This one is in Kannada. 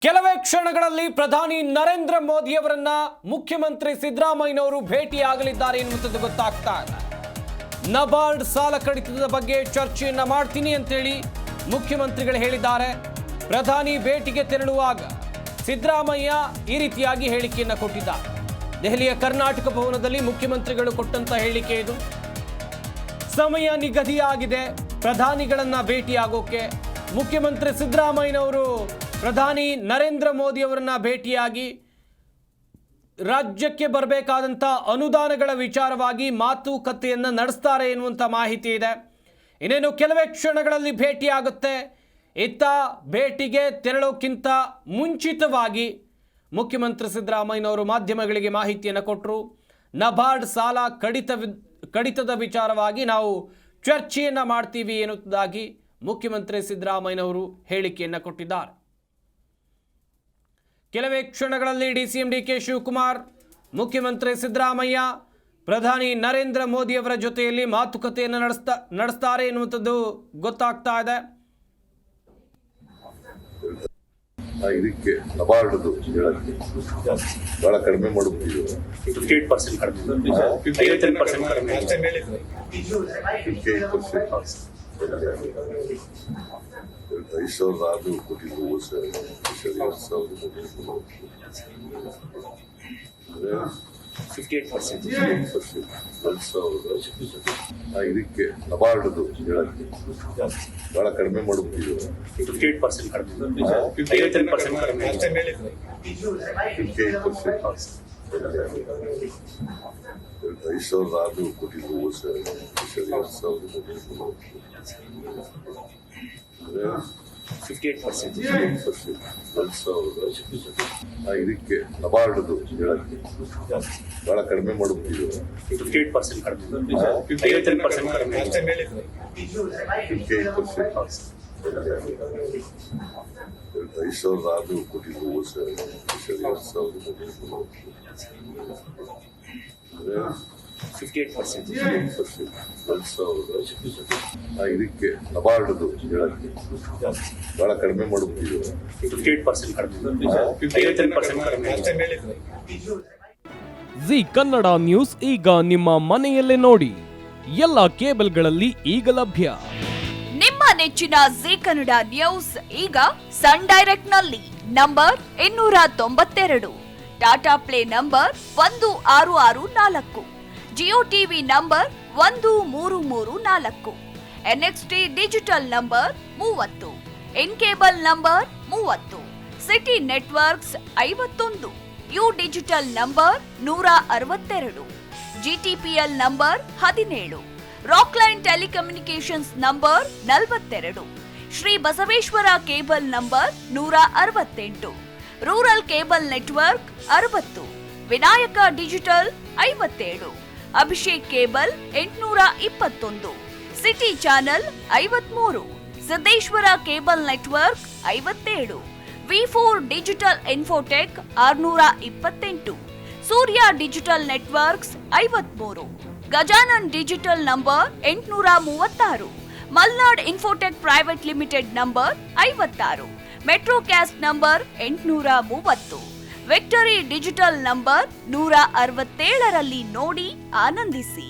ಕೆಲವೇ ಕ್ಷಣಗಳಲ್ಲಿ ಪ್ರಧಾನಿ ನರೇಂದ್ರ ಮೋದಿ ಅವರನ್ನ ಮುಖ್ಯಮಂತ್ರಿ ಸಿದ್ದರಾಮಯ್ಯನವರು ಭೇಟಿಯಾಗಲಿದ್ದಾರೆ ಎನ್ನುವಂಥದ್ದು ಗೊತ್ತಾಗ್ತಾ ಇದೆ. ನಬಾರ್ಡ್ ಸಾಲ ಕಡಿತದ ಬಗ್ಗೆ ಚರ್ಚೆಯನ್ನ ಮಾಡ್ತೀನಿ ಅಂತೇಳಿ ಮುಖ್ಯಮಂತ್ರಿಗಳು ಹೇಳಿದ್ದಾರೆ. ಪ್ರಧಾನಿ ಭೇಟಿಗೆ ತೆರಳುವಾಗ ಸಿದ್ದರಾಮಯ್ಯ ಈ ರೀತಿಯಾಗಿ ಹೇಳಿಕೆಯನ್ನ ಕೊಟ್ಟಿದ್ದಾರೆ. ದೆಹಲಿಯ ಕರ್ನಾಟಕ ಭವನದಲ್ಲಿ ಮುಖ್ಯಮಂತ್ರಿಗಳು ಕೊಟ್ಟಂತ ಹೇಳಿಕೆ ಇದು. ಸಮಯ ನಿಗದಿಯಾಗಿದೆ ಪ್ರಧಾನಿಗಳನ್ನ ಭೇಟಿಯಾಗೋಕೆ. ಮುಖ್ಯಮಂತ್ರಿ ಸಿದ್ದರಾಮಯ್ಯನವರು ಪ್ರಧಾನಿ ನರೇಂದ್ರ ಮೋದಿ ಅವರನ್ನ ಭೇಟಿಯಾಗಿ ರಾಜ್ಯಕ್ಕೆ ಬರಬೇಕಾದಂಥ ಅನುದಾನಗಳ ವಿಚಾರವಾಗಿ ಮಾತುಕತೆಯನ್ನು ನಡೆಸ್ತಾರೆ ಎನ್ನುವಂಥ ಮಾಹಿತಿ ಇದೆ. ಇನ್ನೇನು ಕೆಲವೇ ಕ್ಷಣಗಳಲ್ಲಿ ಭೇಟಿಯಾಗುತ್ತೆ. ಇತ್ತ ಭೇಟಿಗೆ ತೆರಳೋಕ್ಕಿಂತ ಮುಂಚಿತವಾಗಿ ಮುಖ್ಯಮಂತ್ರಿ ಸಿದ್ದರಾಮಯ್ಯನವರು ಮಾಧ್ಯಮಗಳಿಗೆ ಮಾಹಿತಿಯನ್ನು ಕೊಟ್ಟರು. ನಬಾರ್ಡ್ ಸಾಲ ಕಡಿತದ ವಿಚಾರವಾಗಿ ನಾವು ಚರ್ಚೆಯನ್ನು ಮಾಡ್ತೀವಿ ಎನ್ನುವುದಾಗಿ ಮುಖ್ಯಮಂತ್ರಿ ಸಿದ್ದರಾಮಯ್ಯನವರು ಹೇಳಿಕೆಯನ್ನು ಕೊಟ್ಟಿದ್ದಾರೆ. ಕೆಲವೇ ಕ್ಷಣಗಳಲ್ಲಿ ಡಿಸಿಎಂ ಡಿಕೆ ಶಿವಕುಮಾರ್, ಮುಖ್ಯಮಂತ್ರಿ ಸಿದ್ದರಾಮಯ್ಯ ಪ್ರಧಾನಿ ನರೇಂದ್ರ ಮೋದಿ ಅವರ ಜೊತೆಯಲ್ಲಿ ಮಾತುಕತೆಯನ್ನು ನಡೆಸ್ತಾರೆ ಎನ್ನುವಂಥದ್ದು ಗೊತ್ತಾಗ್ತಾ ಇದೆ. ಇದಕ್ಕೆ ನಬಾರ್ಡ್ದು ಹೇಳಕ್ಕೆ ಬಹಳ ಕಡಿಮೆ ಮಾಡಬಹುದು. 58% ಕಡಿಮೆ, 55% ಕಡಿಮೆ, 5,000 ಆದ್ರೂ ಕೊಟ್ಟಿದ್ದು 58%. ಇದಕ್ಕೆ ನಬಾರ್ಡ್ದು ಹೇಳಕ್ಕೆ ಬಹಳ ಕಡಿಮೆ ಮಾಡಬಹುದು. 58% ಕಡಿಮೆ, 55% ಕಡಿಮೆ, 5,000 ಆದ್ರೂ ಕೊಟ್ಟಿದ್ದು 58%. ಇದಕ್ಕೆ ನಬಾರ್ಡ್ದು ಹೇಳಕ್ಕೆ ಬಹಳ ಕಡಿಮೆ ಮಾಡಬಹುದು. 58% ಕಡಿಮೆ, 55% ಕಡಿಮೆ, 5,000 ಆದ್ರೂ ಕೊಟ್ಟಿದ್ದು 58%. ಇದಕ್ಕೆ ನಬಾರ್ಡ್ದು ಹೇಳಕ್ಕೆ ಬಹಳ ಕಡಿಮೆ ಮಾಡಬಹುದು. 58% ಕಡಿಮೆ, 55% ಕಡಿಮೆ. ಜಿ ಕನ್ನಡ ನ್ಯೂಸ್ ಈಗ ನಿಮ್ಮ ಮನೆಯಲ್ಲೇ ನೋಡಿ. ಎಲ್ಲ ಕೇಬಲ್ಗಳಲ್ಲಿ ಈಗ ಲಭ್ಯ. ನಿಮ್ಮ ನೆಚ್ಚಿನ ಜಿ ಕನ್ನಡ ನ್ಯೂಸ್ ಈಗ ಸನ್ ಡೈರೆಕ್ಟ್ ನಲ್ಲಿ number 292, Tata play number 1664, Jio TV number 1334, NXT digital number 30, in cable number 30, city networks 51, U digital number 162, GTPL number 17, Rockline telecommunications number 42, Shri Basaveshwara cable number 168, rural cable network 60, Vinayaka digital 57, Abhishek cable 821, city channel 53, Siddeshwara cable network 57, V4 digital Infotech 628, Surya digital networks 53, Gajanan digital number 836, Malnad Infotech Private Limited number 56, Metrocast number 830, Victory Digital number 167ರಲ್ಲಿ ನೋಡಿ ಆನಂದಿಸಿ.